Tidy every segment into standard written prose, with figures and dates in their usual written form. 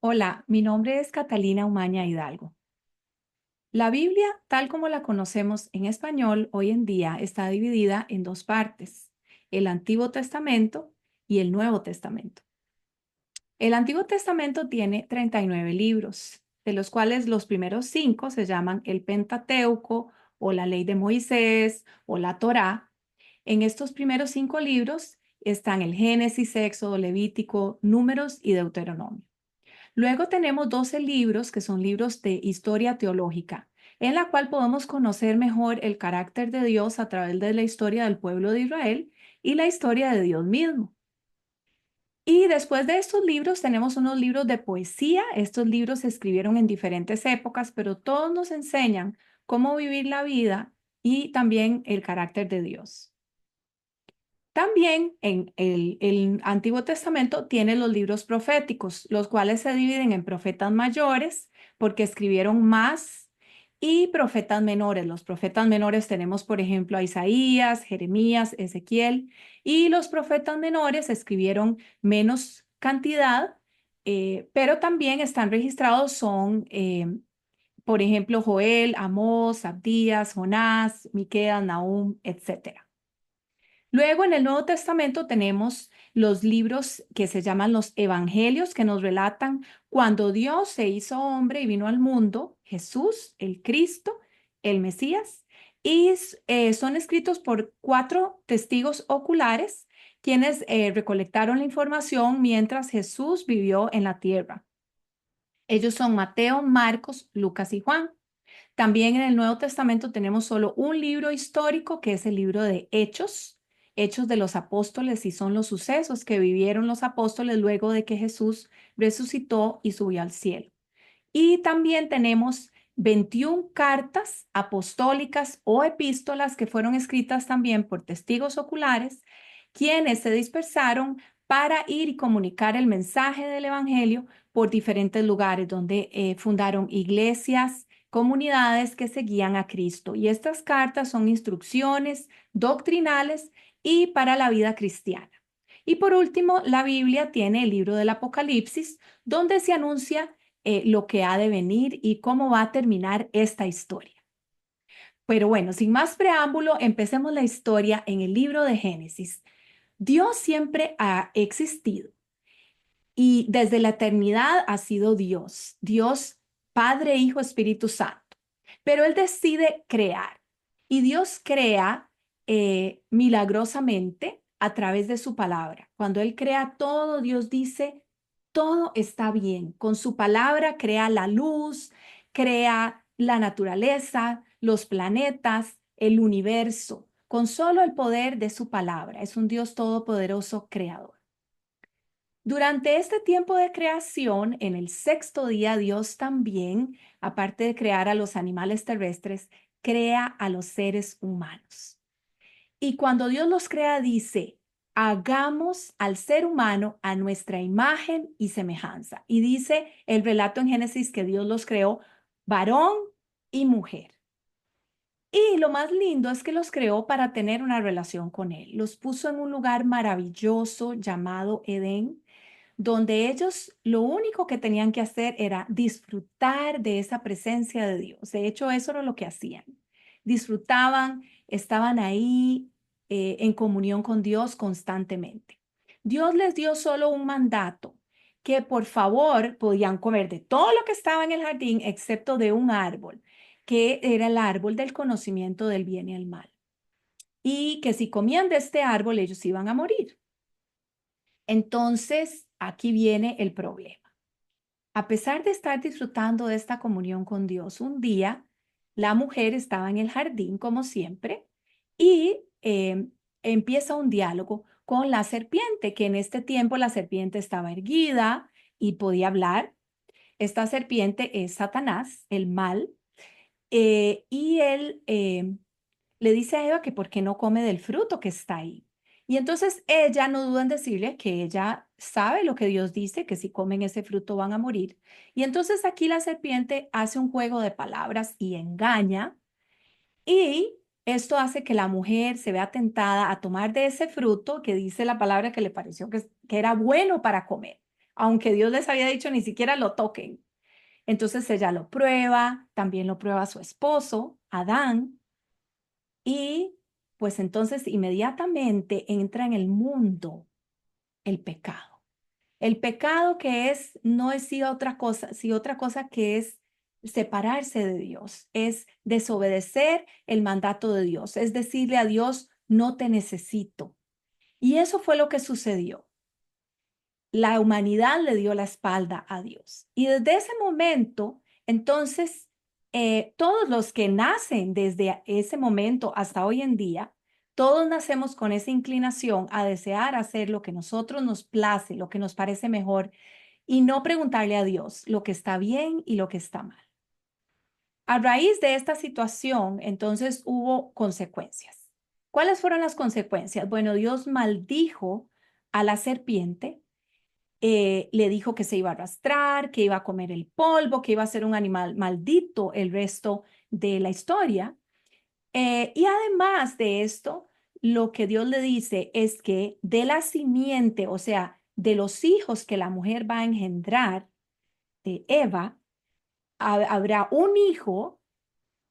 Hola, mi nombre es Catalina Umaña Hidalgo. La Biblia, tal como la conocemos en español hoy en día, está dividida en dos partes, el Antiguo Testamento y el Nuevo Testamento. El Antiguo Testamento tiene 39 libros, de los cuales los primeros 5 se llaman el Pentateuco o la Ley de Moisés o la Torá. En estos primeros 5 libros están el Génesis, Éxodo, Levítico, Números y Deuteronomio. Luego tenemos 12 libros que son libros de historia teológica, en la cual podemos conocer mejor el carácter de Dios a través de la historia del pueblo de Israel y la historia de Dios mismo. Y después de estos libros tenemos unos libros de poesía. Estos libros se escribieron en diferentes épocas, pero todos nos enseñan cómo vivir la vida y también el carácter de Dios. También en el Antiguo Testamento tiene los libros proféticos, los cuales se dividen en profetas mayores porque escribieron más y profetas menores. Los profetas menores tenemos, por ejemplo, a Isaías, Jeremías, Ezequiel, y los profetas menores escribieron menos cantidad, pero también están registrados, por ejemplo, Joel, Amós, Abdías, Jonás, Miqueas, Nahum, etcétera. Luego en el Nuevo Testamento tenemos los libros que se llaman los evangelios, que nos relatan cuando Dios se hizo hombre y vino al mundo, Jesús, el Cristo, el Mesías, y son escritos por 4 testigos oculares, quienes recolectaron la información mientras Jesús vivió en la tierra. Ellos son Mateo, Marcos, Lucas y Juan. También en el Nuevo Testamento tenemos solo un libro histórico, que es el libro de Hechos, Hechos de los Apóstoles, y son los sucesos que vivieron los apóstoles luego de que Jesús resucitó y subió al cielo. Y también tenemos 21 cartas apostólicas o epístolas que fueron escritas también por testigos oculares, quienes se dispersaron para ir y comunicar el mensaje del Evangelio por diferentes lugares donde fundaron iglesias, comunidades que seguían a Cristo. Y estas cartas son instrucciones doctrinales y para la vida cristiana. Y por último, la Biblia tiene el libro del Apocalipsis, donde se anuncia lo que ha de venir y cómo va a terminar esta historia. Pero bueno, sin más preámbulo, empecemos la historia en el libro de Génesis. Dios siempre ha existido y desde la eternidad ha sido Dios, Dios Padre, Hijo, Espíritu Santo. Pero Él decide crear y Dios crea milagrosamente a través de su palabra. Cuando Él crea todo, Dios dice, todo está bien. Con su palabra crea la luz, crea la naturaleza, los planetas, el universo, con solo el poder de su palabra. Es un Dios todopoderoso creador. Durante este tiempo de creación, en el sexto día, Dios también, aparte de crear a los animales terrestres, crea a los seres humanos. Y cuando Dios los crea, dice, hagamos al ser humano a nuestra imagen y semejanza. Y dice el relato en Génesis que Dios los creó varón y mujer. Y lo más lindo es que los creó para tener una relación con Él. Los puso en un lugar maravilloso llamado Edén, donde ellos lo único que tenían que hacer era disfrutar de esa presencia de Dios. De hecho, eso era lo que hacían. Disfrutaban, estaban ahí en comunión con Dios constantemente. Dios les dio solo un mandato, que por favor podían comer de todo lo que estaba en el jardín, excepto de un árbol, que era el árbol del conocimiento del bien y el mal. Y que si comían de este árbol, ellos iban a morir. Entonces, aquí viene el problema. A pesar de estar disfrutando de esta comunión con Dios, un día la mujer estaba en el jardín, como siempre, y empieza un diálogo con la serpiente, que en este tiempo la serpiente estaba erguida y podía hablar. Esta serpiente es Satanás, el mal, y él le dice a Eva que por qué no come del fruto que está ahí. Y entonces ella no duda en decirle que ella sabe lo que Dios dice, que si comen ese fruto van a morir. Y entonces aquí la serpiente hace un juego de palabras y engaña, y esto hace que la mujer se vea tentada a tomar de ese fruto que dice la palabra que le pareció que era bueno para comer. aunque Dios les había dicho ni siquiera lo toquen. Entonces ella lo prueba, también lo prueba su esposo, Adán, y pues entonces inmediatamente entra en el mundo el pecado. El pecado que es, no es sí otra cosa que es separarse de Dios, es desobedecer el mandato de Dios, es decirle a Dios, no te necesito. Y eso fue lo que sucedió. La humanidad le dio la espalda a Dios. Y desde ese momento, entonces, todos los que nacen desde ese momento hasta hoy en día, todos nacemos con esa inclinación a desear hacer lo que nosotros nos place, lo que nos parece mejor, y no preguntarle a Dios lo que está bien y lo que está mal. A raíz de esta situación, entonces hubo consecuencias. ¿Cuáles fueron las consecuencias? Bueno, Dios maldijo a la serpiente, le dijo que se iba a arrastrar, que iba a comer el polvo, que iba a ser un animal maldito el resto de la historia. Y además de esto, lo que Dios le dice es que de la simiente, o sea, de los hijos que la mujer va a engendrar, de Eva, habrá un hijo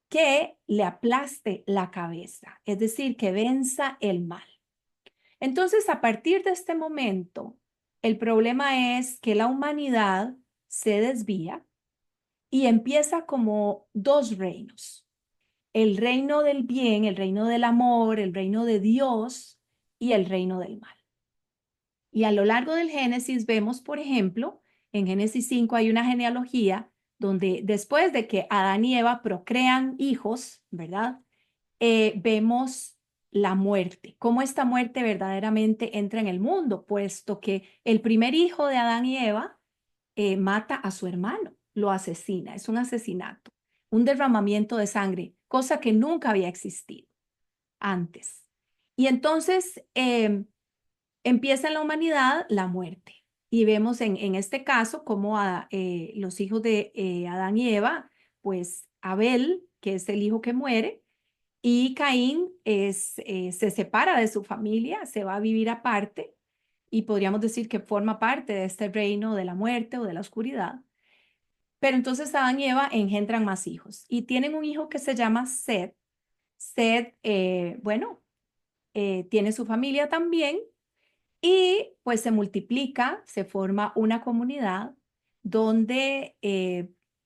que le aplaste la cabeza, es decir, que venza el mal. Entonces, a partir de este momento, el problema es que la humanidad se desvía y empieza como dos reinos: el reino del bien, el reino del amor, el reino de Dios y el reino del mal. Y a lo largo del Génesis vemos, por ejemplo, en Génesis 5 hay una genealogía donde después de que Adán y Eva procrean hijos, ¿verdad? Vemos la muerte, cómo esta muerte verdaderamente entra en el mundo, puesto que el primer hijo de Adán y Eva mata a su hermano, lo asesina, es un asesinato, un derramamiento de sangre, cosa que nunca había existido antes. Y entonces empieza en la humanidad la muerte. Y vemos en este caso cómo los hijos de Adán y Eva, pues Abel, que es el hijo que muere, y Caín se separa de su familia, se va a vivir aparte y podríamos decir que forma parte de este reino de la muerte o de la oscuridad. Pero entonces Adán y Eva engendran más hijos y tienen un hijo que se llama Set. Set, bueno, tiene su familia también y pues se multiplica, se forma una comunidad donde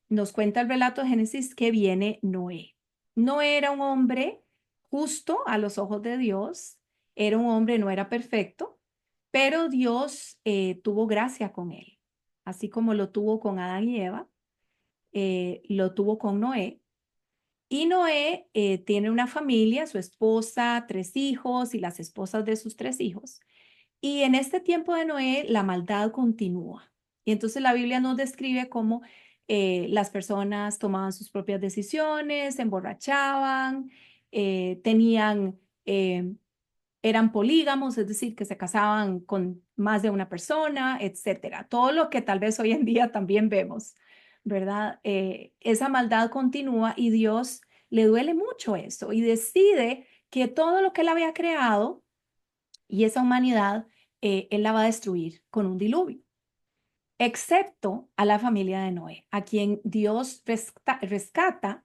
nos cuenta el relato de Génesis que viene Noé. No era un hombre justo a los ojos de Dios, era un hombre, no era perfecto, pero Dios tuvo gracia con él, así como lo tuvo con Adán y Eva, lo tuvo con Noé. Y Noé tiene una familia, su esposa, tres hijos y las esposas de sus tres hijos. Y en este tiempo de Noé, la maldad continúa. Y entonces la Biblia nos describe cómo las personas tomaban sus propias decisiones, se emborrachaban, tenían, eran polígamos, es decir, que se casaban con más de una persona, etcétera. Todo lo que tal vez hoy en día también vemos, ¿verdad? Esa maldad continúa y Dios le duele mucho eso y decide que todo lo que él había creado y esa humanidad, él la va a destruir con un diluvio, excepto a la familia de Noé, a quien Dios rescata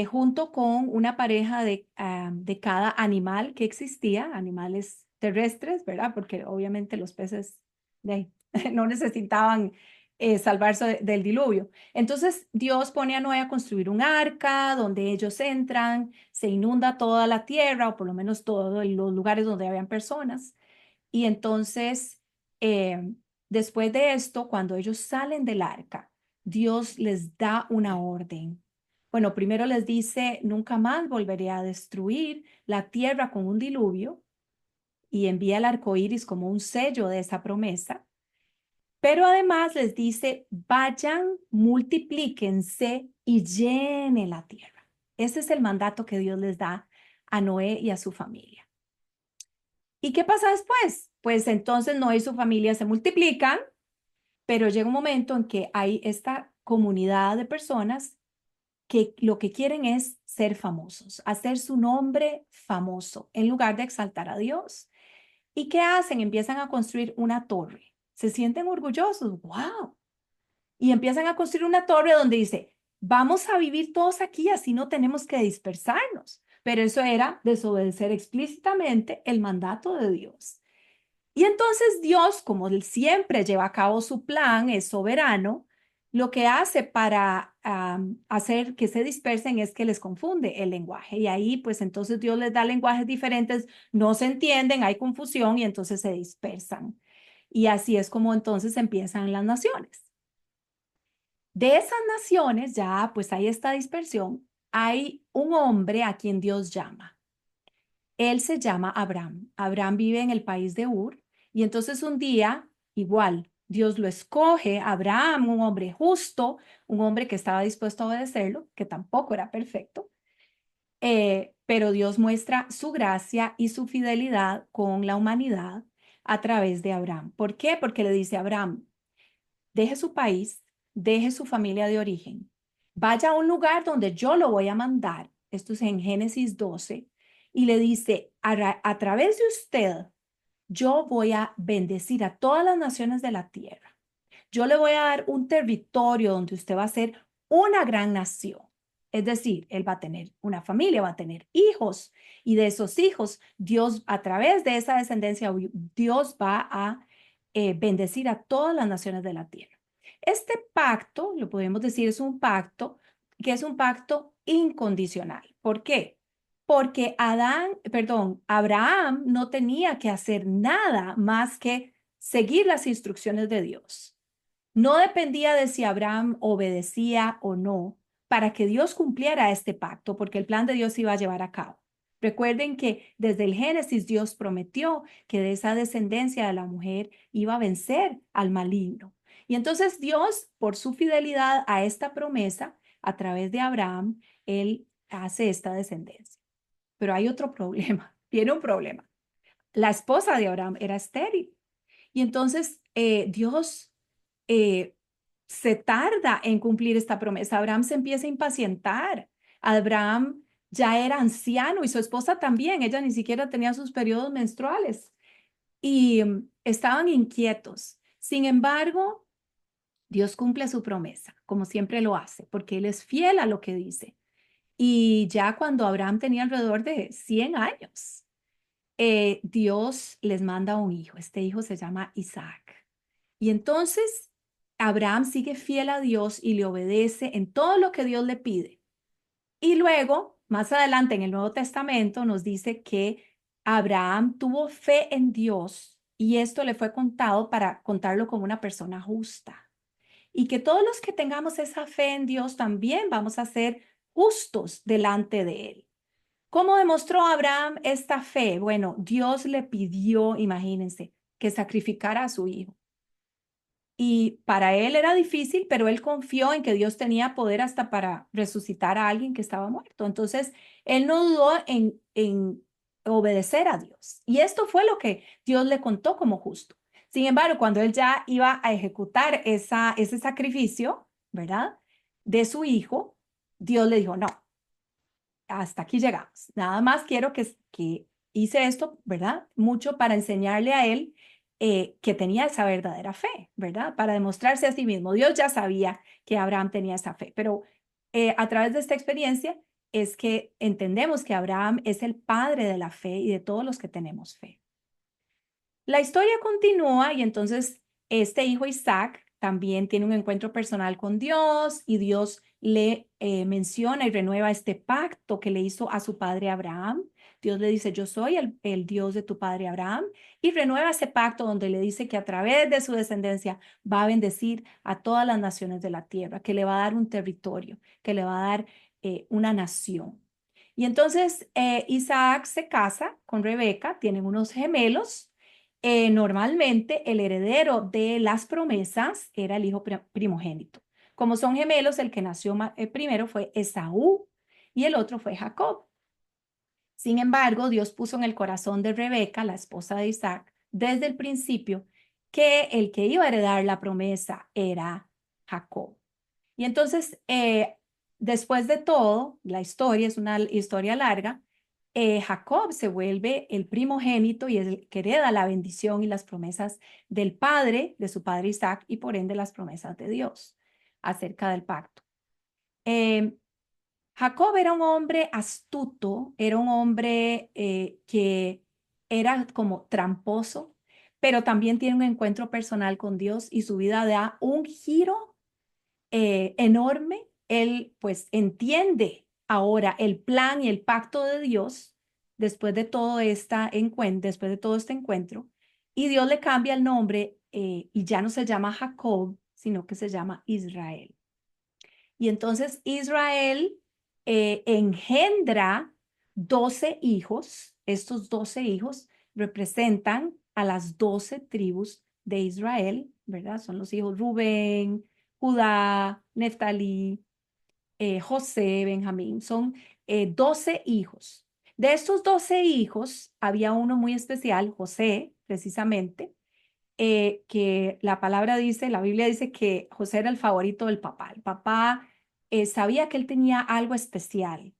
junto con una pareja de cada animal que existía, animales terrestres, ¿verdad? Porque obviamente los peces no necesitaban salvarse del diluvio. Entonces Dios pone a Noé a construir un arca donde ellos entran, se inunda toda la tierra, o por lo menos todos los lugares donde habían personas. Y entonces, después de esto, cuando ellos salen del arca, Dios les da una orden. Bueno, primero les dice, nunca más volveré a destruir la tierra con un diluvio, y envía el arco iris como un sello de esa promesa. Pero además les dice, vayan, multiplíquense y llenen la tierra. Ese es el mandato que Dios les da a Noé y a su familia. ¿Y qué pasa después? Pues entonces Noé y su familia se multiplican, pero llega un momento en que hay esta comunidad de personas que lo que quieren es ser famosos, hacer su nombre famoso en lugar de exaltar a Dios. ¿Y qué hacen? Empiezan a construir una torre. se sienten orgullosos, wow. Y empiezan a construir una torre donde dice, vamos a vivir todos aquí, así no tenemos que dispersarnos. Pero eso era desobedecer explícitamente el mandato de Dios. Y entonces Dios, como él siempre lleva a cabo su plan, es soberano, lo que hace para hacer que se dispersen es que les confunde el lenguaje. Y ahí, pues entonces Dios les da lenguajes diferentes, no se entienden, hay confusión y entonces se dispersan. Y así es como entonces empiezan las naciones. De esas naciones, ya pues hay esta dispersión, hay un hombre a quien Dios llama. Él se llama Abraham. Abraham vive en el país de Ur y entonces un día, igual, Dios lo escoge, Abraham, un hombre justo, un hombre que estaba dispuesto a obedecerlo, que tampoco era perfecto, pero Dios muestra su gracia y su fidelidad con la humanidad a través de Abraham. ¿Por qué? Porque le dice a Abraham, deje su país, deje su familia de origen, vaya a un lugar donde yo lo voy a mandar. Esto es en Génesis 12. Y le dice, a través de usted, yo voy a bendecir a todas las naciones de la tierra. Yo le voy a dar un territorio donde usted va a ser una gran nación. Es decir, él va a tener una familia, va a tener hijos y de esos hijos, Dios, a través de esa descendencia, Dios va a bendecir a todas las naciones de la tierra. Este pacto, lo podemos decir, es un pacto que es un pacto incondicional. ¿Por qué? Porque Abraham no tenía que hacer nada más que seguir las instrucciones de Dios. No dependía de si Abraham obedecía o no para que Dios cumpliera este pacto, porque el plan de Dios se iba a llevar a cabo. Recuerden que desde el Génesis Dios prometió que de esa descendencia de la mujer iba a vencer al maligno. Y entonces Dios, por su fidelidad a esta promesa, a través de Abraham, él hace esta descendencia. Pero hay otro problema, tiene un problema. La esposa de Abraham era estéril. Y entonces Dios eh, se tarda en cumplir esta promesa. Abraham se empieza a impacientar. Abraham ya era anciano y su esposa también. Ella ni siquiera tenía sus periodos menstruales y estaban inquietos. Sin embargo, Dios cumple su promesa, como siempre lo hace, porque Él es fiel a lo que dice. Y ya cuando Abraham tenía alrededor de 100 años, Dios les manda un hijo. Este hijo se llama Isaac. Y entonces Abraham sigue fiel a Dios y le obedece en todo lo que Dios le pide. Y luego, más adelante en el Nuevo Testamento, nos dice que Abraham tuvo fe en Dios y esto le fue contado para contarlo como una persona justa. Y que todos los que tengamos esa fe en Dios también vamos a ser justos delante de Él. ¿Cómo demostró Abraham esta fe? Bueno, Dios le pidió, imagínense, que sacrificara a su hijo. Y para él era difícil, pero él confió en que Dios tenía poder hasta para resucitar a alguien que estaba muerto. Entonces, él no dudó en obedecer a Dios. Y esto fue lo que Dios le contó como justo. Sin embargo, cuando él ya iba a ejecutar ese sacrificio, ¿verdad? De su hijo, Dios le dijo, no, hasta aquí llegamos. Nada más quiero que hice esto, ¿verdad? Mucho para enseñarle a él que tenía esa verdadera fe, ¿verdad? Para demostrarse a sí mismo. Dios ya sabía que Abraham tenía esa fe, pero a través de esta experiencia es que entendemos que Abraham es el padre de la fe y de todos los que tenemos fe. La historia continúa y entonces este hijo Isaac también tiene un encuentro personal con Dios y Dios le menciona y renueva este pacto que le hizo a su padre Abraham. Dios le dice, yo soy el Dios de tu padre Abraham y renueva ese pacto donde le dice que a través de su descendencia va a bendecir a todas las naciones de la tierra, que le va a dar un territorio, que le va a dar una nación. Y entonces Isaac se casa con Rebeca, tienen unos gemelos. Normalmente el heredero de las promesas era el hijo primogénito. Como son gemelos, el que nació primero fue Esaú y el otro fue Jacob. Sin embargo, Dios puso en el corazón de Rebeca, la esposa de Isaac, desde el principio, que el que iba a heredar la promesa era Jacob. Y entonces, después de todo, la historia es una historia larga, Jacob se vuelve el primogénito y es el que hereda la bendición y las promesas del padre, de su padre Isaac, y por ende las promesas de Dios acerca del pacto. Eh, Jacob era un hombre astuto, era un hombre que era como tramposo, pero también tiene un encuentro personal con Dios y su vida da un giro enorme. Él pues entiende ahora el plan y el pacto de Dios después de después de todo este encuentro, y Dios le cambia el nombre y ya no se llama Jacob, sino que se llama Israel. Y entonces Israel engendra 12 hijos. Estos 12 hijos representan a las 12 tribus de Israel, ¿verdad? Son los hijos Rubén, Judá, Neftalí, José, Benjamín. Son 12 hijos. De estos 12 hijos había uno muy especial, José, precisamente, que la palabra dice, la Biblia dice que José era el favorito del papá. El papá sabía que él tenía algo especial.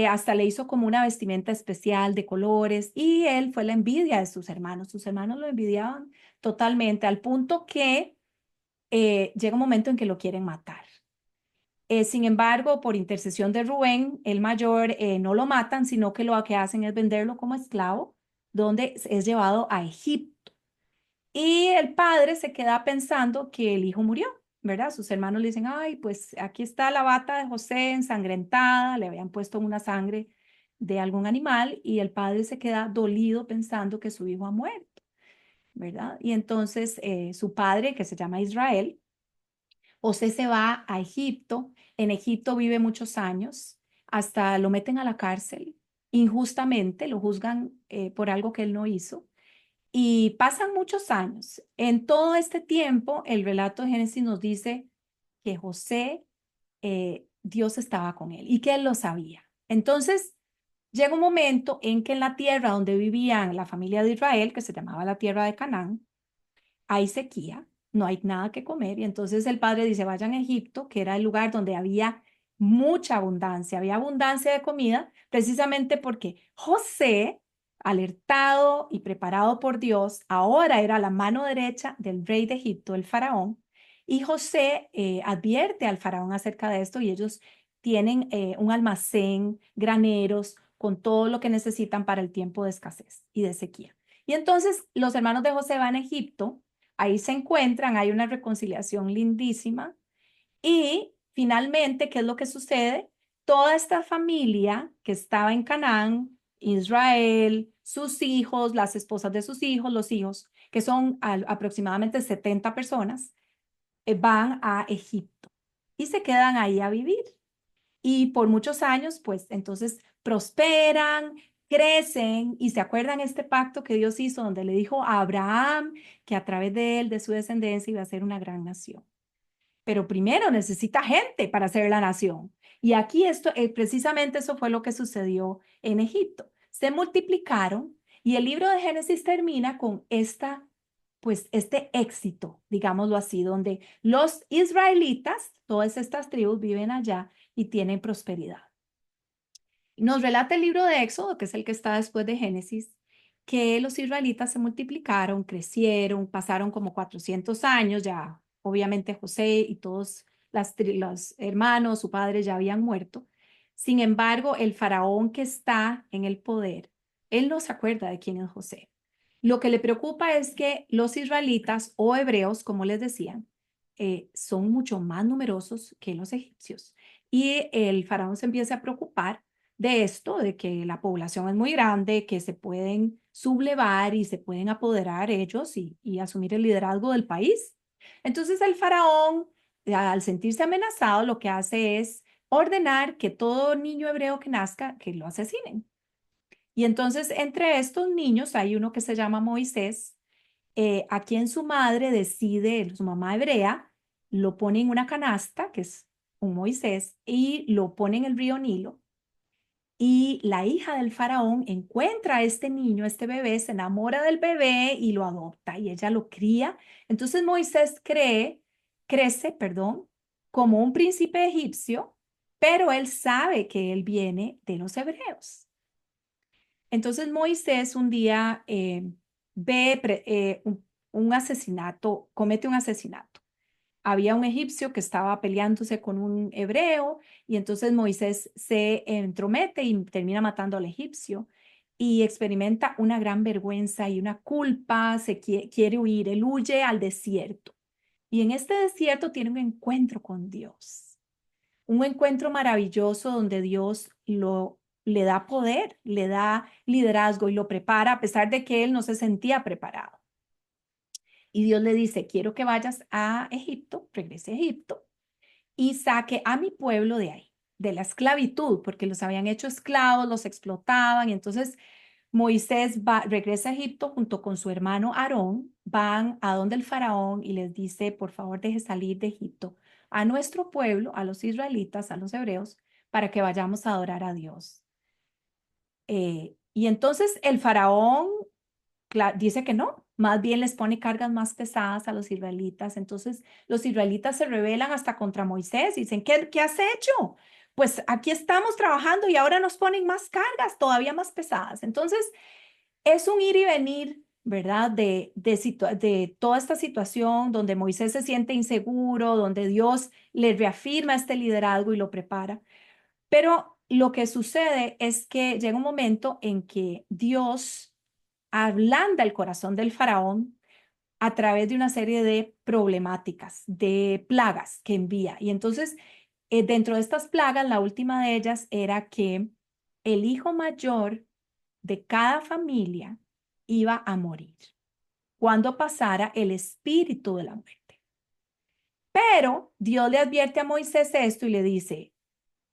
Hasta le hizo como una vestimenta especial de colores y él fue la envidia de sus hermanos. Sus hermanos lo envidiaban totalmente al punto que llega un momento en que lo quieren matar. Sin embargo, por intercesión de Rubén, el mayor, no lo matan, sino que lo que hacen es venderlo como esclavo, donde es llevado a Egipto. Y el padre se queda pensando que el hijo murió, ¿verdad? Sus hermanos le dicen, ay, pues aquí está la bata de José ensangrentada, le habían puesto una sangre de algún animal y el padre se queda dolido pensando que su hijo ha muerto, ¿verdad? Y entonces su padre, que se llama Israel, José se va a Egipto, en Egipto vive muchos años, hasta lo meten a la cárcel, injustamente, lo juzgan por algo que él no hizo. Y pasan muchos años. En todo este tiempo, el relato de Génesis nos dice que José, Dios estaba con él y que él lo sabía. Entonces, llega un momento en que en la tierra donde vivían la familia de Israel, que se llamaba la tierra de Canaán, hay sequía, no hay nada que comer. Y entonces el padre dice, vayan a Egipto, que era el lugar donde había mucha abundancia, había abundancia de comida, precisamente porque José, alertado y preparado por Dios, ahora era la mano derecha del rey de Egipto, el faraón. Y José advierte al faraón acerca de esto y ellos tienen un almacén, graneros, con todo lo que necesitan para el tiempo de escasez y de sequía. Y entonces los hermanos de José van a Egipto. Ahí se encuentran, hay una reconciliación lindísima y finalmente, ¿qué es lo que sucede? Toda esta familia que estaba en Canaán, Israel, sus hijos, las esposas de sus hijos, los hijos, que son aproximadamente 70 personas, van a Egipto y se quedan ahí a vivir. Y por muchos años, pues entonces prosperan, crecen y se acuerdan este pacto que Dios hizo donde le dijo a Abraham que a través de él, de su descendencia, iba a ser una gran nación. Pero primero necesita gente para ser la nación. Y aquí precisamente eso fue lo que sucedió en Egipto. Se multiplicaron y el libro de Génesis termina con pues este éxito, digámoslo así, donde los israelitas, todas estas tribus viven allá y tienen prosperidad. Nos relata el libro de Éxodo, que es el que está después de Génesis, que los israelitas se multiplicaron, crecieron, pasaron como 400 años, ya obviamente José y todos los hermanos, su padre ya habían muerto. Sin embargo, el faraón que está en el poder, él no se acuerda de quién es José. Lo que le preocupa es que los israelitas o hebreos, como les decían, son mucho más numerosos que los egipcios. Y el faraón se empieza a preocupar de esto, de que la población es muy grande, que se pueden sublevar y se pueden apoderar ellos y asumir el liderazgo del país. Entonces el faraón, al sentirse amenazado, lo que hace es ordenar que todo niño hebreo que nazca, que lo asesinen. Y entonces entre estos niños hay uno que se llama Moisés, a quien su madre decide, su mamá hebrea, lo pone en una canasta, que es un Moisés, y lo pone en el río Nilo. Y la hija del faraón encuentra a este niño, este bebé, se enamora del bebé y lo adopta y ella lo cría. Entonces Moisés crece, perdón, como un príncipe egipcio, pero él sabe que él viene de los hebreos. Entonces Moisés un día ve un asesinato, comete un asesinato. Había un egipcio que estaba peleándose con un hebreo y entonces Moisés se entromete y termina matando al egipcio y experimenta una gran vergüenza y una culpa, quiere huir, él huye al desierto y en este desierto tiene un encuentro con Dios, un encuentro maravilloso donde Dios le da poder, le da liderazgo y lo prepara a pesar de que él no se sentía preparado. Y Dios le dice, quiero que vayas a Egipto, regrese a Egipto y saque a mi pueblo de ahí, de la esclavitud, porque los habían hecho esclavos, los explotaban. Y entonces Moisés regresa a Egipto junto con su hermano Aarón, van a donde el faraón y les dice, por favor, deje salir de Egipto a nuestro pueblo, a los israelitas, a los hebreos, para que vayamos a adorar a Dios. Y entonces el faraón dice que no, más bien les pone cargas más pesadas a los israelitas. Entonces los israelitas se rebelan hasta contra Moisés y dicen, ¿qué has hecho? Pues aquí estamos trabajando y ahora nos ponen más cargas, todavía más pesadas. Entonces es un ir y venir, ¿verdad? De toda esta situación donde Moisés se siente inseguro, donde Dios le reafirma este liderazgo y lo prepara. Pero lo que sucede es que llega un momento en que Dios ablanda el corazón del faraón a través de una serie de problemáticas, de plagas que envía. Y entonces, dentro de estas plagas, la última de ellas era que el hijo mayor de cada familia iba a morir cuando pasara el espíritu de la muerte. Pero Dios le advierte a Moisés esto y le dice,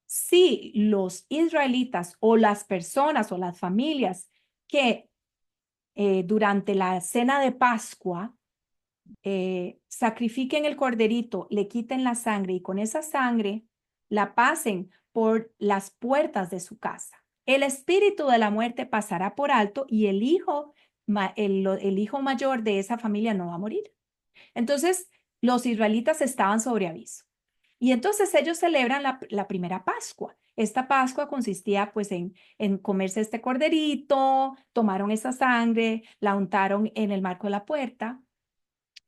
si los israelitas o las personas o las familias que durante la cena de Pascua sacrifiquen el corderito, le quiten la sangre y con esa sangre la pasen por las puertas de su casa. El espíritu de la muerte pasará por alto y el hijo mayor de esa familia no va a morir. Entonces, los israelitas estaban sobre aviso. Y entonces ellos celebran la primera Pascua. Esta Pascua consistía pues en comerse este corderito, tomaron esa sangre, la untaron en el marco de la puerta.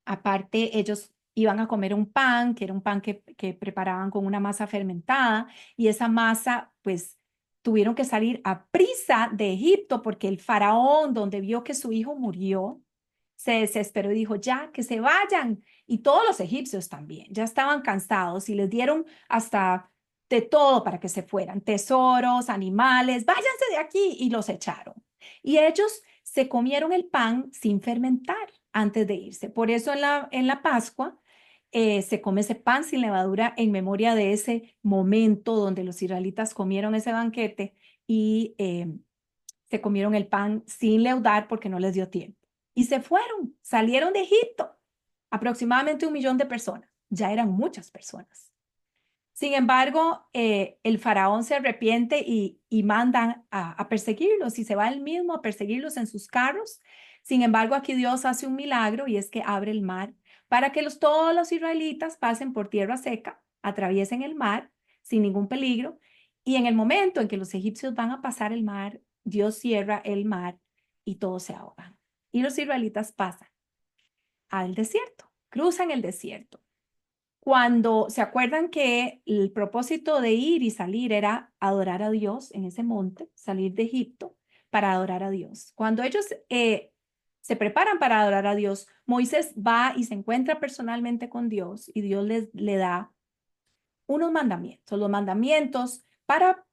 Aparte, ellos iban a comer un pan, que era un pan que preparaban con una masa fermentada, y esa masa, pues, tuvieron que salir a prisa de Egipto porque el faraón, donde vio que su hijo murió, se desesperó y dijo, ya, que se vayan. Y todos los egipcios también, ya estaban cansados y les dieron hasta de todo para que se fueran, tesoros, animales, váyanse de aquí, y los echaron. Y ellos se comieron el pan sin fermentar antes de irse. Por eso en la Pascua se come ese pan sin levadura en memoria de ese momento donde los israelitas comieron ese banquete y se comieron el pan sin leudar porque no les dio tiempo. Y se fueron, salieron de Egipto, aproximadamente 1 millón de personas. Ya eran muchas personas. Sin embargo, el faraón se arrepiente y mandan a perseguirlos y se va él mismo a perseguirlos en sus carros. Sin embargo, aquí Dios hace un milagro y es que abre el mar para que todos los israelitas pasen por tierra seca, atraviesen el mar sin ningún peligro. Y en el momento en que los egipcios van a pasar el mar, Dios cierra el mar y todos se ahogan. Y los israelitas pasan al desierto, cruzan el desierto. Cuando se acuerdan que el propósito de ir y salir era adorar a Dios en ese monte, salir de Egipto para adorar a Dios. Cuando ellos se preparan para adorar a Dios, Moisés va y se encuentra personalmente con Dios y Dios le da unos mandamientos, los mandamientos para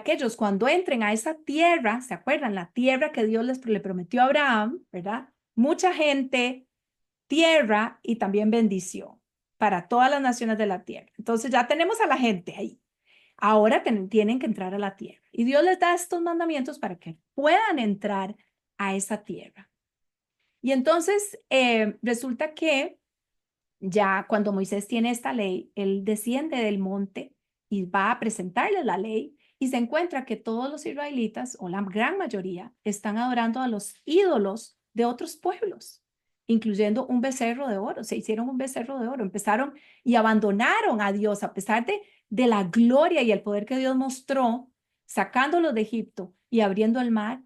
que ellos cuando entren a esa tierra, ¿se acuerdan? La tierra que Dios le prometió a Abraham, ¿verdad? Mucha gente, tierra y también bendición para todas las naciones de la tierra. Entonces ya tenemos a la gente ahí. Ahora tienen que entrar a la tierra. Y Dios les da estos mandamientos para que puedan entrar a esa tierra. Y entonces resulta que ya cuando Moisés tiene esta ley, él desciende del monte y va a presentarle la ley y se encuentra que todos los israelitas, o la gran mayoría, están adorando a los ídolos de otros pueblos, incluyendo un becerro de oro. Se hicieron un becerro de oro, empezaron y abandonaron a Dios a pesar de la gloria y el poder que Dios mostró sacándolos de Egipto. y abriendo el mar,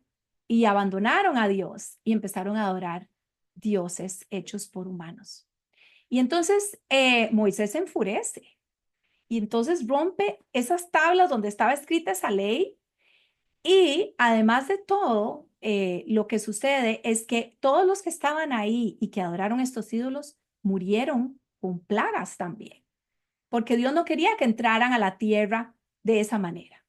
y abandonaron a Dios y empezaron a adorar dioses hechos por humanos. Y entonces Moisés se enfurece y entonces rompe esas tablas donde estaba escrita esa ley. Y además de todo, lo que sucede es que todos los que estaban ahí y que adoraron estos ídolos murieron con plagas también, porque Dios no quería que entraran a la tierra de esa manera.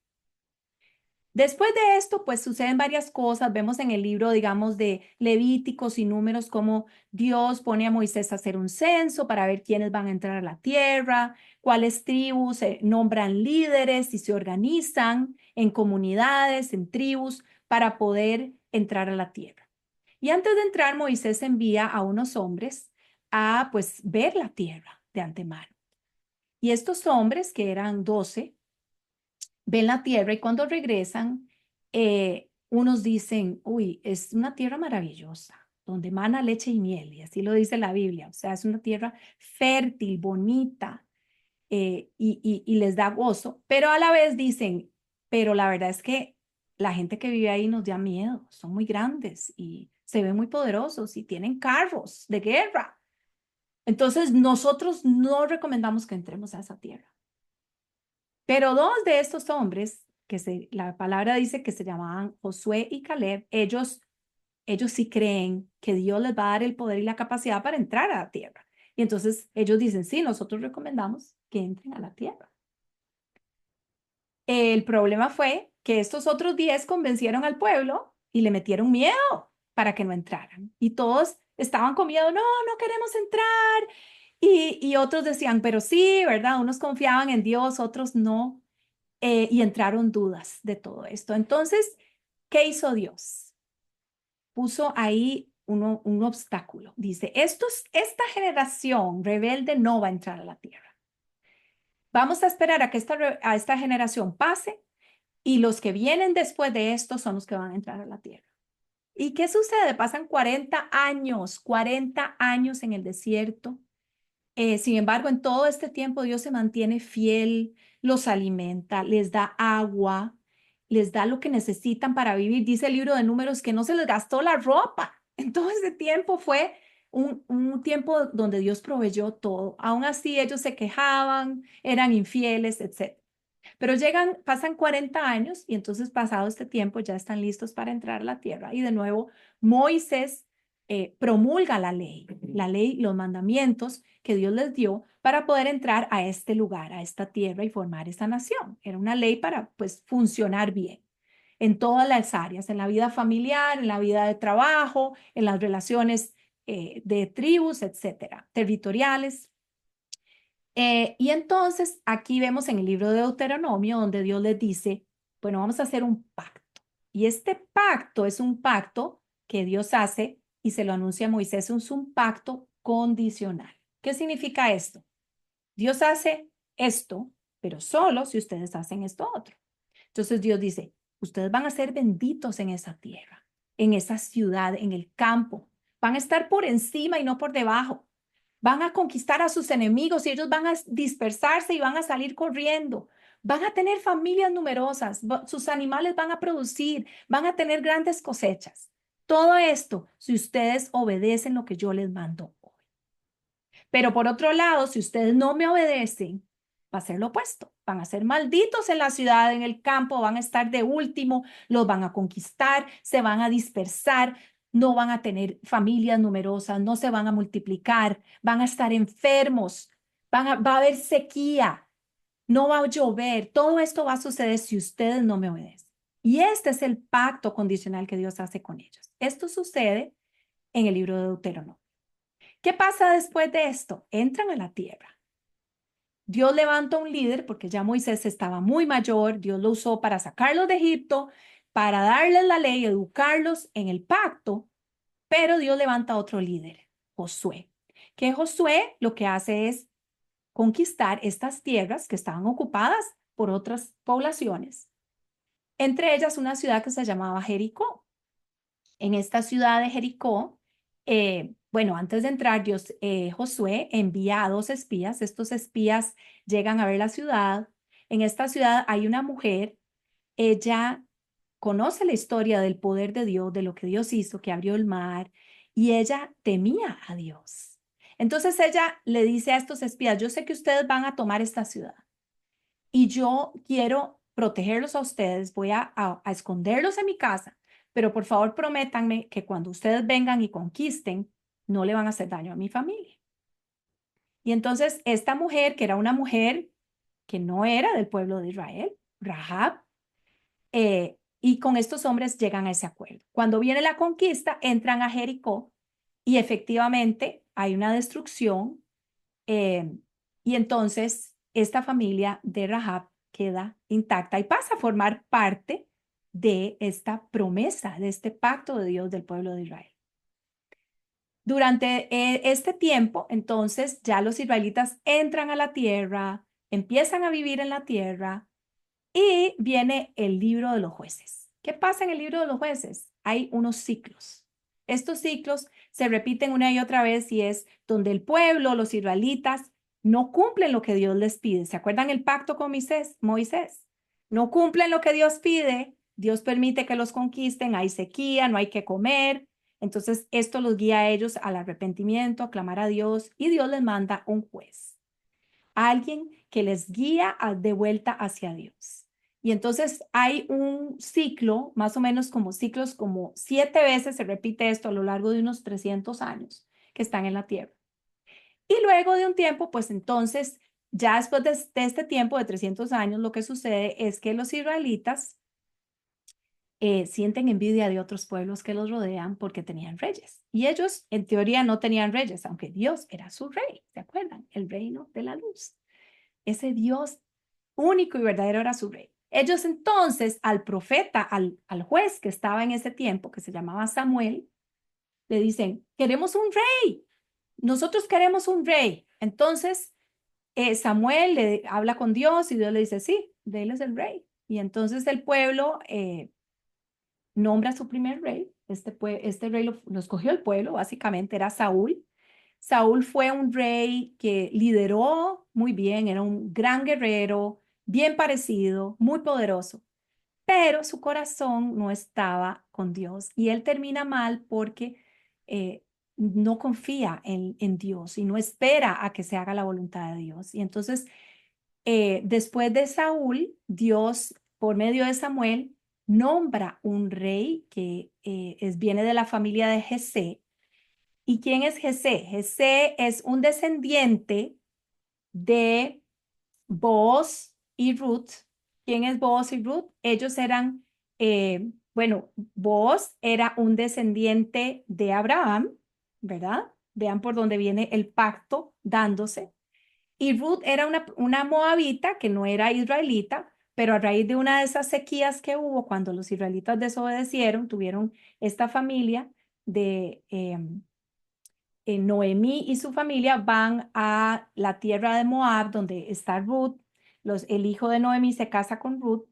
Después de esto, pues suceden varias cosas. Vemos en el libro, digamos, de Levíticos y Números, cómo Dios pone a Moisés a hacer un censo para ver quiénes van a entrar a la tierra, cuáles tribus nombran líderes y se organizan en comunidades, en tribus, para poder entrar a la tierra. Y antes de entrar, Moisés envía a unos hombres a, pues, ver la tierra de antemano. Y estos hombres, que eran 12, ven la tierra y cuando regresan, unos dicen, uy, es una tierra maravillosa, donde mana leche y miel, y así lo dice la Biblia, o sea, es una tierra fértil, bonita, y les da gozo, pero a la vez dicen, pero la verdad es que la gente que vive ahí nos da miedo, son muy grandes y se ven muy poderosos y tienen carros de guerra. Entonces, nosotros no recomendamos que entremos a esa tierra. Pero dos de estos hombres, la palabra dice que se llamaban Josué y Caleb, ellos sí creen que Dios les va a dar el poder y la capacidad para entrar a la tierra. Y entonces ellos dicen, sí, nosotros recomendamos que entren a la tierra. El problema fue que estos otros 10 convencieron al pueblo y le metieron miedo para que no entraran. Y todos estaban con miedo, no, no queremos entrar. Y otros decían, pero sí, ¿verdad? Unos confiaban en Dios, otros no. Y entraron dudas de todo esto. Entonces, ¿qué hizo Dios? Puso ahí un obstáculo. Dice, esta generación rebelde no va a entrar a la tierra. Vamos a esperar a que esta generación pase y los que vienen después de esto son los que van a entrar a la tierra. ¿Y qué sucede? Pasan 40 años en el desierto. Sin embargo, en todo este tiempo Dios se mantiene fiel, los alimenta, les da agua, les da lo que necesitan para vivir. Dice el libro de Números que no se les gastó la ropa. En todo ese tiempo fue un tiempo donde Dios proveyó todo. Aún así ellos se quejaban, eran infieles, etc. Pero pasan 40 años y entonces pasado este tiempo ya están listos para entrar a la tierra. Y de nuevo, Moisés promulga la ley, los mandamientos que Dios les dio para poder entrar a este lugar, a esta tierra y formar esta nación. Era una ley para pues funcionar bien en todas las áreas, en la vida familiar, en la vida de trabajo, en las relaciones de tribus, etcétera, territoriales. Y entonces aquí vemos en el libro de Deuteronomio donde Dios les dice, bueno, vamos a hacer un pacto. Y este pacto es un pacto que Dios hace y se lo anuncia a Moisés, es un pacto condicional. ¿Qué significa esto? Dios hace esto, pero solo si ustedes hacen esto otro. Entonces Dios dice, ustedes van a ser benditos en esa tierra, en esa ciudad, en el campo. Van a estar por encima y no por debajo. Van a conquistar a sus enemigos y ellos van a dispersarse y van a salir corriendo. Van a tener familias numerosas, sus animales van a producir, van a tener grandes cosechas. Todo esto si ustedes obedecen lo que yo les mando hoy. Pero por otro lado, si ustedes no me obedecen, va a ser lo opuesto. Van a ser malditos en la ciudad, en el campo, van a estar de último, los van a conquistar, se van a dispersar, no van a tener familias numerosas, no se van a multiplicar, van a estar enfermos, va a haber sequía, no va a llover. Todo esto va a suceder si ustedes no me obedecen. Y este es el pacto condicional que Dios hace con ellos. Esto sucede en el libro de Deuteronomio. ¿Qué pasa después de esto? Entran a la tierra. Dios levanta un líder porque ya Moisés estaba muy mayor. Dios lo usó para sacarlos de Egipto, para darles la ley, educarlos en el pacto. Pero Dios levanta otro líder, Josué. Que Josué lo que hace es conquistar estas tierras que estaban ocupadas por otras poblaciones. Entre ellas una ciudad que se llamaba Jericó. En esta ciudad de Jericó, bueno, antes de entrar, Josué envía a 2 espías. Estos espías llegan a ver la ciudad. En esta ciudad hay una mujer, ella conoce la historia del poder de Dios, de lo que Dios hizo, que abrió el mar, y ella temía a Dios. Entonces ella le dice a estos espías, yo sé que ustedes van a tomar esta ciudad y yo quiero protegerlos a ustedes, voy a esconderlos en mi casa, pero por favor prométanme que cuando ustedes vengan y conquisten, no le van a hacer daño a mi familia. Y entonces esta mujer, que era una mujer que no era del pueblo de Israel, Rahab, y con estos hombres llegan a ese acuerdo. Cuando viene la conquista, entran a Jericó y efectivamente hay una destrucción, eh, y entonces esta familia de Rahab queda intacta y pasa a formar parte de esta promesa, de este pacto de Dios del pueblo de Israel. Durante este tiempo, entonces, ya los israelitas entran a la tierra, empiezan a vivir en la tierra y viene el libro de los jueces. ¿Qué pasa en el libro de los jueces? Hay unos ciclos. Estos ciclos se repiten una y otra vez y es donde el pueblo, los israelitas, no cumplen lo que Dios les pide. ¿Se acuerdan el pacto con Moisés? No cumplen lo que Dios pide. Dios permite que los conquisten. Hay sequía, no hay que comer. Entonces, esto los guía a ellos al arrepentimiento, a clamar a Dios, y Dios les manda un juez, alguien que les guía de vuelta hacia Dios. Y entonces hay un ciclo, más o menos como ciclos, como 7 veces se repite esto a lo largo de unos 300 años que están en la tierra. Y luego de un tiempo, pues entonces, ya después de este tiempo de 300 años, lo que sucede es que los israelitas sienten envidia de otros pueblos que los rodean porque tenían reyes. Y ellos, en teoría, no tenían reyes, aunque Dios era su rey, ¿se acuerdan? El reino de la luz. Ese Dios único y verdadero era su rey. Ellos entonces al profeta, al juez que estaba en ese tiempo, que se llamaba Samuel, le dicen, queremos un rey, nosotros queremos un rey. Entonces Samuel le habla con Dios y Dios le dice, sí, de él es el rey. Y entonces el pueblo nombra a su primer rey. Este rey lo escogió el pueblo, básicamente era Saúl. Saúl fue un rey que lideró muy bien, era un gran guerrero, bien parecido, muy poderoso, pero su corazón no estaba con Dios y él termina mal porque eh, no confía en Dios y no espera a que se haga la voluntad de Dios. Y entonces, después de Saúl, Dios, por medio de Samuel, nombra un rey que viene de la familia de Jesé. ¿Y quién es Jesé? Jesé es un descendiente de Booz y Ruth. ¿Quién es Booz y Ruth? Ellos eran, bueno, Booz era un descendiente de Abraham, ¿verdad? Vean por dónde viene el pacto dándose. Y Ruth era una moabita que no era israelita, pero a raíz de una de esas sequías que hubo cuando los israelitas desobedecieron, tuvieron esta familia de Noemí y su familia van a la tierra de Moab, donde está Ruth. El hijo de Noemí se casa con Ruth.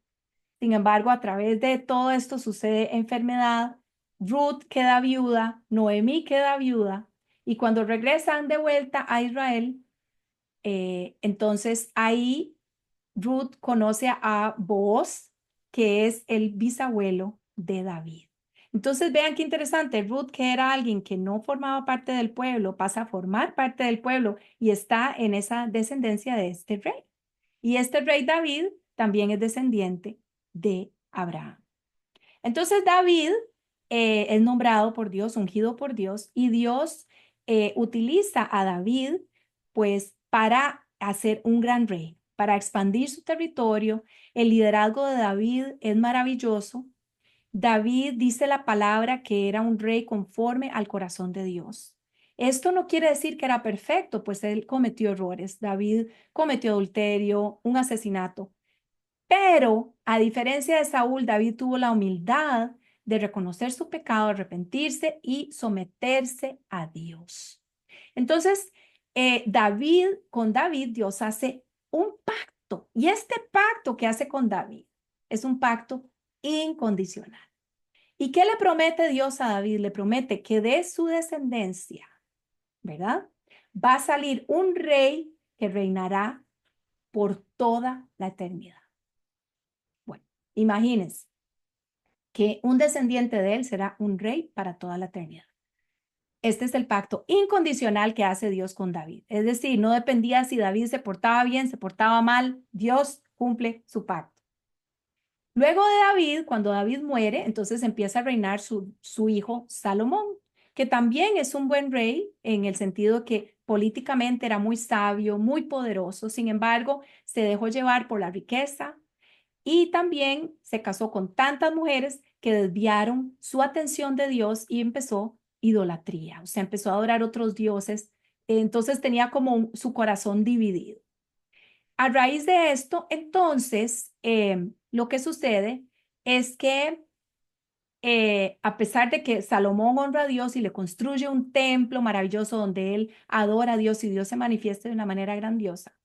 Sin embargo, a través de todo esto sucede enfermedad. Ruth queda viuda, Noemí queda viuda, y cuando regresan de vuelta a Israel, entonces ahí Ruth conoce a Booz, que es el bisabuelo de David. Entonces vean qué interesante, Ruth, que era alguien que no formaba parte del pueblo, pasa a formar parte del pueblo y está en esa descendencia de este rey. Y este rey David también es descendiente de Abraham. Entonces David es nombrado por Dios, ungido por Dios, y Dios utiliza a David pues para hacer un gran rey, para expandir su territorio. El liderazgo de David es maravilloso. David dice la palabra que era un rey conforme al corazón de Dios. Esto no quiere decir que era perfecto, pues él cometió errores. David cometió adulterio, un asesinato, pero a diferencia de Saúl, David tuvo la humildad de reconocer su pecado, arrepentirse y someterse a Dios. Entonces, con David, Dios hace un pacto. Y este pacto que hace con David es un pacto incondicional. ¿Y qué le promete Dios a David? Le promete que de su descendencia, ¿verdad? Va a salir un rey que reinará por toda la eternidad. Bueno, imagínense, que un descendiente de él será un rey para toda la eternidad. Este es el pacto incondicional que hace Dios con David. Es decir, no dependía si David se portaba bien, se portaba mal, Dios cumple su pacto. Luego de David, cuando David muere, entonces empieza a reinar su hijo Salomón, que también es un buen rey en el sentido que políticamente era muy sabio, muy poderoso. Sin embargo, se dejó llevar por la riqueza y también se casó con tantas mujeres que desviaron su atención de Dios y empezó idolatría, o sea, empezó a adorar otros dioses. Entonces tenía como su corazón dividido. A raíz de esto, entonces, lo que sucede es que a pesar de que Salomón honra a Dios y le construye un templo maravilloso donde él adora a Dios y Dios se manifiesta de una manera grandiosa,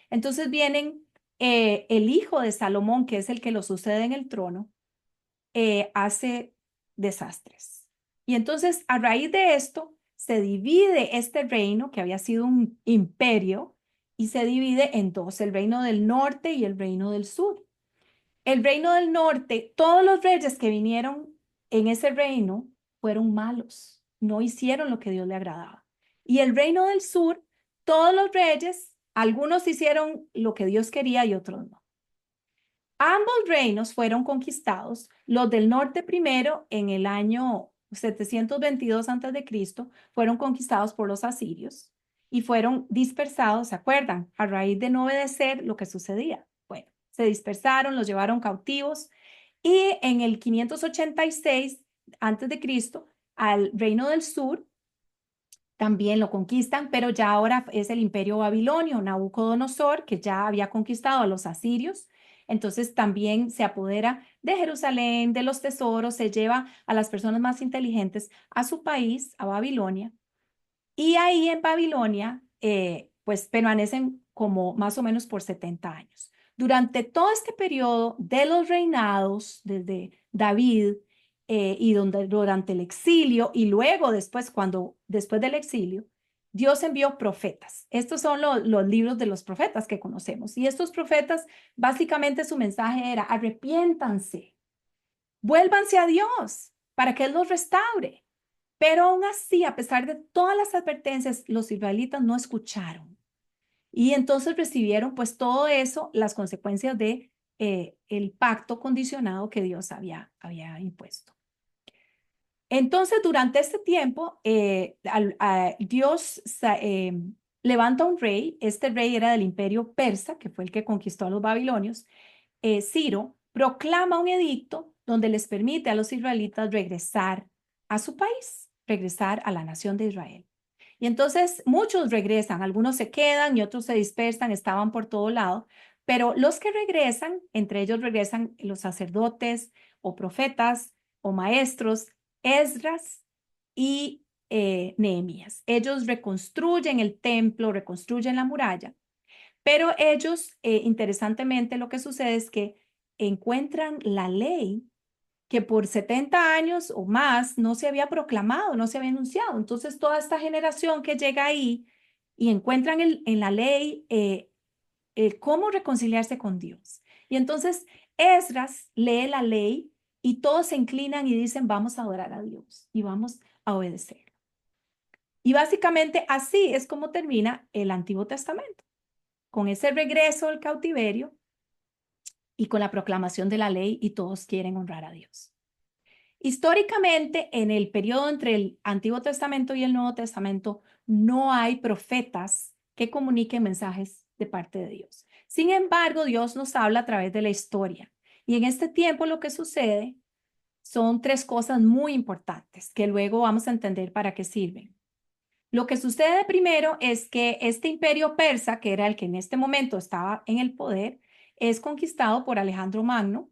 entonces vienen el hijo de Salomón, que es el que lo sucede en el trono, hace desastres. Y entonces, a raíz de esto, se divide este reino que había sido un imperio y se divide en dos, el reino del norte y el reino del sur. El reino del norte, todos los reyes que vinieron en ese reino fueron malos, no hicieron lo que Dios le agradaba. Y el reino del sur, todos los reyes, algunos hicieron lo que Dios quería y otros no. Ambos reinos fueron conquistados, los del norte primero en el año 722 a.C., fueron conquistados por los asirios y fueron dispersados, ¿se acuerdan? A raíz de no obedecer lo que sucedía. Bueno, se dispersaron, los llevaron cautivos y en el 586 a.C., al reino del sur también lo conquistan, pero ya ahora es el imperio babilonio, Nabucodonosor, que ya había conquistado a los asirios. Entonces también se apodera de Jerusalén, de los tesoros, se lleva a las personas más inteligentes a su país, a Babilonia. Y ahí en Babilonia, pues permanecen como más o menos por 70 años. Durante todo este periodo de los reinados, desde David y durante el exilio y luego después del exilio, Dios envió profetas. Estos son los libros de los profetas que conocemos. Y estos profetas, básicamente su mensaje era, arrepiéntanse, vuélvanse a Dios para que Él los restaure. Pero aún así, a pesar de todas las advertencias, los israelitas no escucharon. Y entonces recibieron pues todo eso, las consecuencias de el pacto condicionado que Dios había impuesto. Entonces, durante este tiempo, Dios levanta un rey. Este rey era del imperio persa, que fue el que conquistó a los babilonios. Ciro proclama un edicto donde les permite a los israelitas regresar a su país, regresar a la nación de Israel. Y entonces muchos regresan, algunos se quedan y otros se dispersan, estaban por todo lado, pero los que regresan, entre ellos regresan los sacerdotes o profetas o maestros, Esdras y Nehemías. Ellos reconstruyen el templo, reconstruyen la muralla, pero ellos, interesantemente, lo que sucede es que encuentran la ley que por 70 años o más no se había proclamado, no se había anunciado. Entonces, toda esta generación que llega ahí y encuentran en la ley cómo reconciliarse con Dios. Y entonces, Esdras lee la ley y todos se inclinan y dicen, vamos a adorar a Dios y vamos a obedecer. Y básicamente así es como termina el Antiguo Testamento, con ese regreso al cautiverio y con la proclamación de la ley y todos quieren honrar a Dios. Históricamente, en el periodo entre el Antiguo Testamento y el Nuevo Testamento, no hay profetas que comuniquen mensajes de parte de Dios. Sin embargo, Dios nos habla a través de la historia. Y en este tiempo lo que sucede son tres cosas muy importantes que luego vamos a entender para qué sirven. Lo que sucede primero es que este imperio persa, que era el que en este momento estaba en el poder, es conquistado por Alejandro Magno.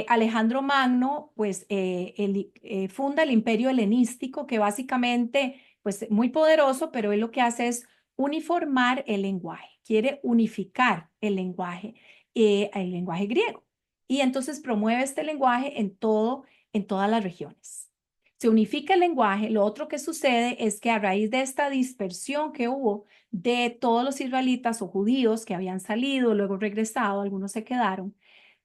Alejandro Magno, pues, funda el imperio helenístico, que básicamente, pues, muy poderoso, pero él lo que hace es uniformar el lenguaje, quiere unificar el lenguaje griego. Y entonces promueve este lenguaje en todas las regiones. Se unifica el lenguaje. Lo otro que sucede es que a raíz de esta dispersión que hubo de todos los israelitas o judíos que habían salido, luego regresado, algunos se quedaron,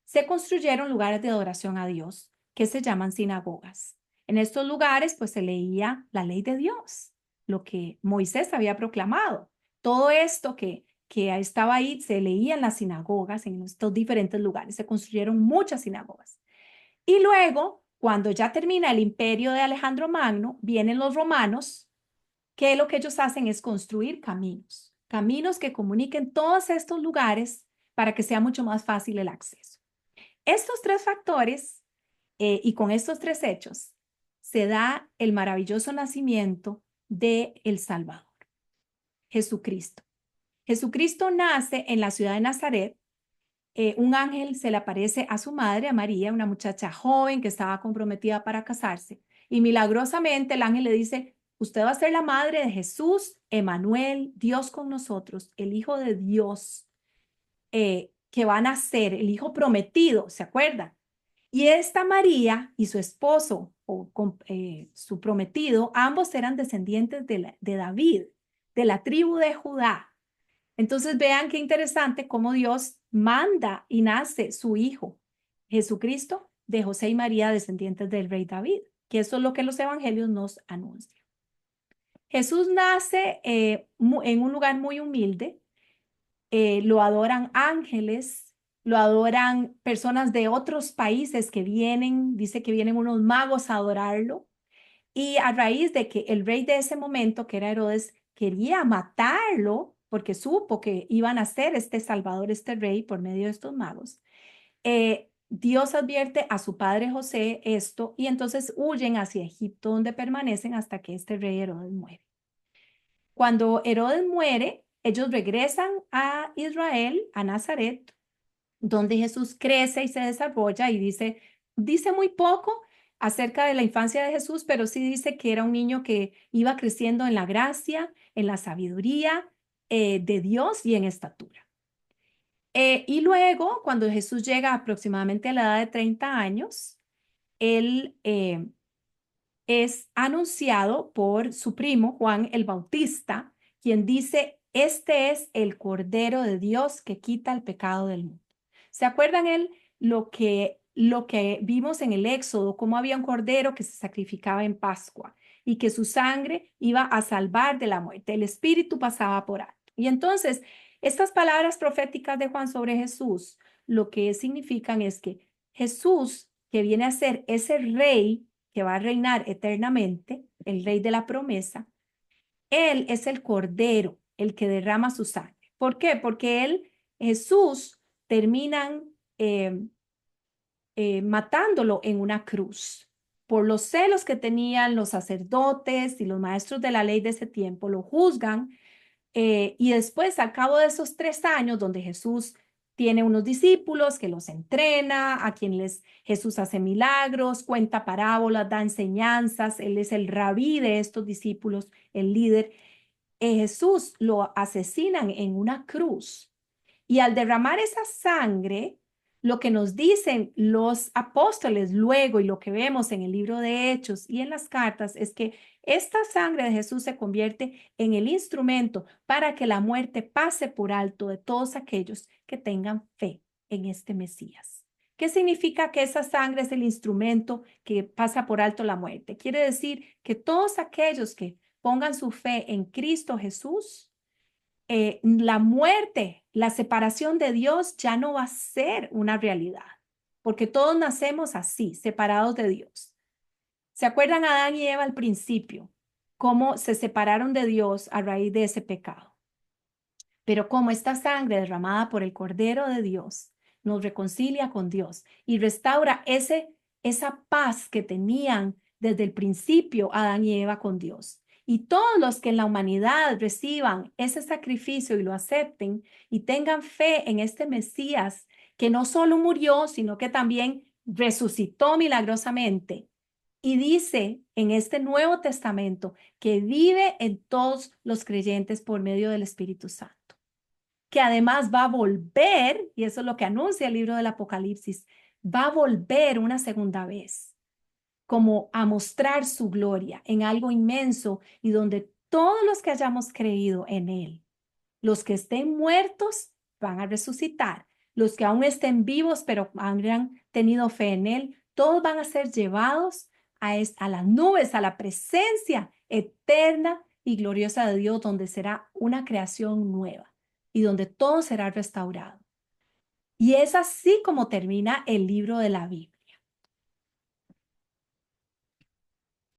se construyeron lugares de adoración a Dios, que se llaman sinagogas. En estos lugares, pues se leía la ley de Dios, lo que Moisés había proclamado. Todo esto que estaba ahí se leía en las sinagogas, en estos diferentes lugares. Se construyeron muchas sinagogas. Y luego, cuando ya termina el imperio de Alejandro Magno, vienen los romanos, que lo que ellos hacen es construir caminos, caminos que comuniquen todos estos lugares para que sea mucho más fácil el acceso. Estos tres factores y con estos tres hechos se da el maravilloso nacimiento de el Salvador, Jesucristo. Jesucristo nace en la ciudad de Nazaret. Un ángel se le aparece a su madre, a María, una muchacha joven que estaba comprometida para casarse. Y milagrosamente el ángel le dice, usted va a ser la madre de Jesús, Emanuel, Dios con nosotros, el Hijo de Dios, que va a nacer, el Hijo prometido, ¿se acuerdan? Y esta María y su esposo, su prometido, ambos eran descendientes de David, de la tribu de Judá. Entonces vean qué interesante cómo Dios manda y nace su Hijo, Jesucristo, de José y María, descendientes del rey David, que eso es lo que los evangelios nos anuncian. Jesús nace en un lugar muy humilde, lo adoran ángeles, lo adoran personas de otros países que vienen, dice que vienen unos magos a adorarlo. Y a raíz de que el rey de ese momento, que era Herodes, quería matarlo porque supo que iban a ser este Salvador, este rey, por medio de estos magos, Dios advierte a su padre José esto y entonces huyen hacia Egipto donde permanecen hasta que este rey Herodes muere. Cuando Herodes muere, ellos regresan a Israel, a Nazaret, donde Jesús crece y se desarrolla y dice muy poco acerca de la infancia de Jesús, pero sí dice que era un niño que iba creciendo en la gracia, en la sabiduría de Dios y en estatura. Y luego, cuando Jesús llega aproximadamente a la edad de 30 años, él es anunciado por su primo Juan el Bautista, quien dice, este es el Cordero de Dios que quita el pecado del mundo. ¿Se acuerdan él lo que vimos en el Éxodo, cómo había un cordero que se sacrificaba en Pascua y que su sangre iba a salvar de la muerte? El Espíritu pasaba por alto. Y entonces, estas palabras proféticas de Juan sobre Jesús, lo que significan es que Jesús, que viene a ser ese rey que va a reinar eternamente, el rey de la promesa, él es el cordero, el que derrama su sangre. ¿Por qué? Porque Jesús, terminan matándolo en una cruz. Por los celos que tenían los sacerdotes y los maestros de la ley de ese tiempo, lo juzgan y después, al cabo de esos 3 años, donde Jesús tiene unos discípulos que los entrena, a quienes Jesús hace milagros, cuenta parábolas, da enseñanzas, él es el rabí de estos discípulos, el líder. Jesús lo asesinan en una cruz. Y al derramar esa sangre, lo que nos dicen los apóstoles luego y lo que vemos en el libro de Hechos y en las cartas es que esta sangre de Jesús se convierte en el instrumento para que la muerte pase por alto de todos aquellos que tengan fe en este Mesías. ¿Qué significa que esa sangre es el instrumento que pasa por alto la muerte? Quiere decir que todos aquellos que pongan su fe en Cristo Jesús, la muerte, la separación de Dios ya no va a ser una realidad, porque todos nacemos así, separados de Dios. ¿Se acuerdan Adán y Eva al principio? Cómo se separaron de Dios a raíz de ese pecado. Pero como esta sangre derramada por el Cordero de Dios nos reconcilia con Dios y restaura esa paz que tenían desde el principio Adán y Eva con Dios. Y todos los que en la humanidad reciban ese sacrificio y lo acepten y tengan fe en este Mesías que no solo murió, sino que también resucitó milagrosamente. Y dice en este Nuevo Testamento que vive en todos los creyentes por medio del Espíritu Santo, que además va a volver, y eso es lo que anuncia el libro del Apocalipsis, va a volver una segunda vez, como a mostrar su gloria en algo inmenso y donde todos los que hayamos creído en Él, los que estén muertos van a resucitar, los que aún estén vivos pero hayan tenido fe en Él, Todos van a ser llevados a las nubes, a la presencia eterna y gloriosa de Dios, donde será una creación nueva y donde todo será restaurado. Y es así como termina el libro de la Biblia.